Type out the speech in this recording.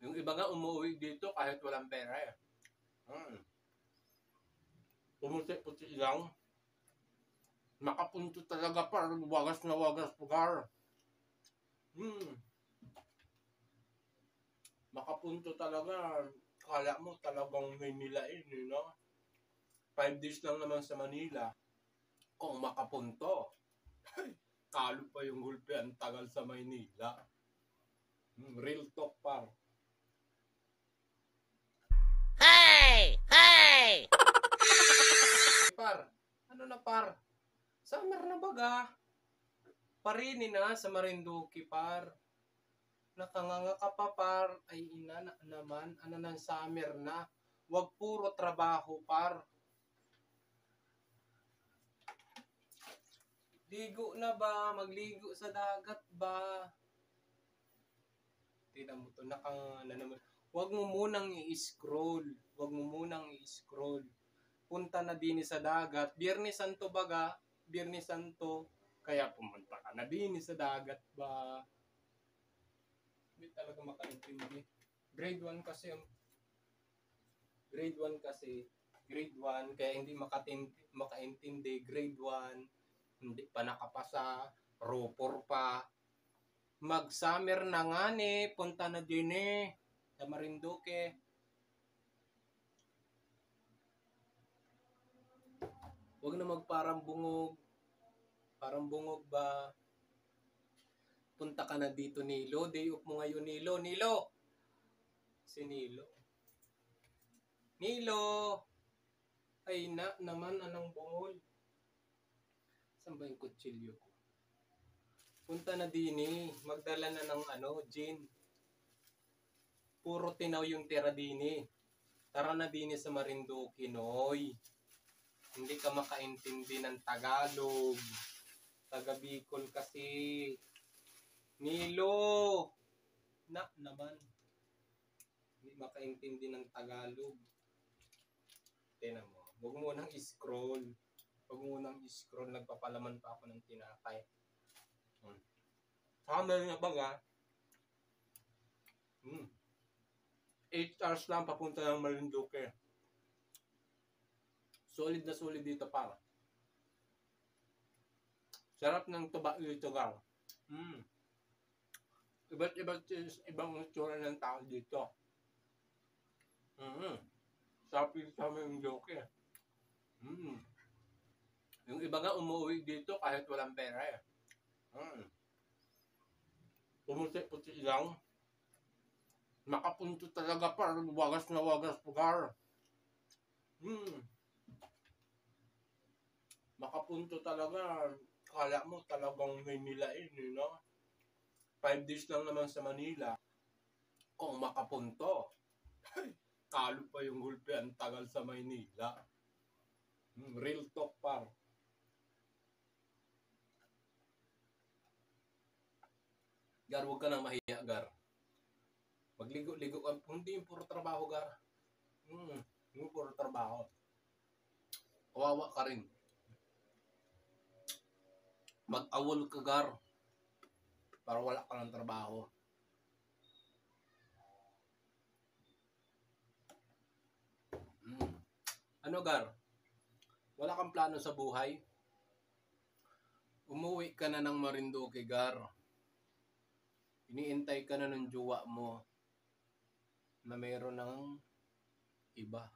Yung iba nga umuwi dito kahit walang pera eh. Pumuti-puti lang. Makapunto talaga par, wagas na wagas pugar. Makapunto talaga. Kala mo talagang may nilain, you know? 5 days lang naman sa Manila. Kung makapunto. Talo pa yung gulpe, ang tagal sa Maynila. Real talk par. Hey! Hey! Par, ano na par? Summer na baga. Parini na sa Marinduque par. Nakanganga ka pa par. Ay ina na naman, ano nang summer na. Wag puro trabaho par. Ligo na ba? Magligo sa dagat ba? Tingnan mo to, nakanganga na naman. Wag mo munang i-scroll. Wag mo munang i-scroll. Punta na din sa dagat. Biyernes Santo baga. Biyernes Santo. Kaya pumunta ka na din sa dagat ba? Hindi talaga makaintindi. Grade 1 kasi. Grade 1 kasi. Grade 1. Kaya hindi makaintindi. Grade 1. Hindi pa nakapasa. Ropor pa. Mag-summer na nga ni. Punta na din sa Marinduque. Huwag na magparang bungog. Parang bungog ba? Punta ka na dito, Nilo. Day off mo ngayon, Nilo. Nilo! Si Nilo. Nilo! Ay na naman, anong bungol? Saan ba yung kutsilyo ko? Punta na din magdala na ng gin. Puro tinaw yung tira din Tara na din sa Marinduque, Noy. Hindi ka makaintindi ng Tagalog. Taga Bicol kasi. Nilo! Na naman. Hindi makaintindi ng Tagalog. Tingnan mo. Huwag mo nang i-scroll. Huwag mo nang i-scroll. Nagpapalaman pa ako ng tinapay. Summer na baga. 8 hours lang papunta ng Marinduque. Solid na solid dito para. Sarap ng tuba dito gang. Ibang itsura ng tao dito. Sabi sa Marinduque. Yung iba nga umuwi dito kahit walang pera eh. Pumuti-puti lang. Makapunto talaga par, wagas na wagas pugar. Makapunto talaga. Kala mo talagang may nilain, you know? 5 days lang naman sa Manila. Kung makapunto. Talo pa yung gulpe, ang tagal sa Maynila. Real talk par. Gar, huwag ka nang mahiya, Gar. Magligo-ligo ka. Hindi yung puro trabaho, Gar. Yung puro trabaho. Kawawa ka rin. Mag-awol ka, Gar. Para wala ka ng trabaho. Ano, Gar? Wala kang plano sa buhay? Umuwi ka na ng Marinduque, Gar. Iniintay ka na ng jowa mo na mayroon ng iba.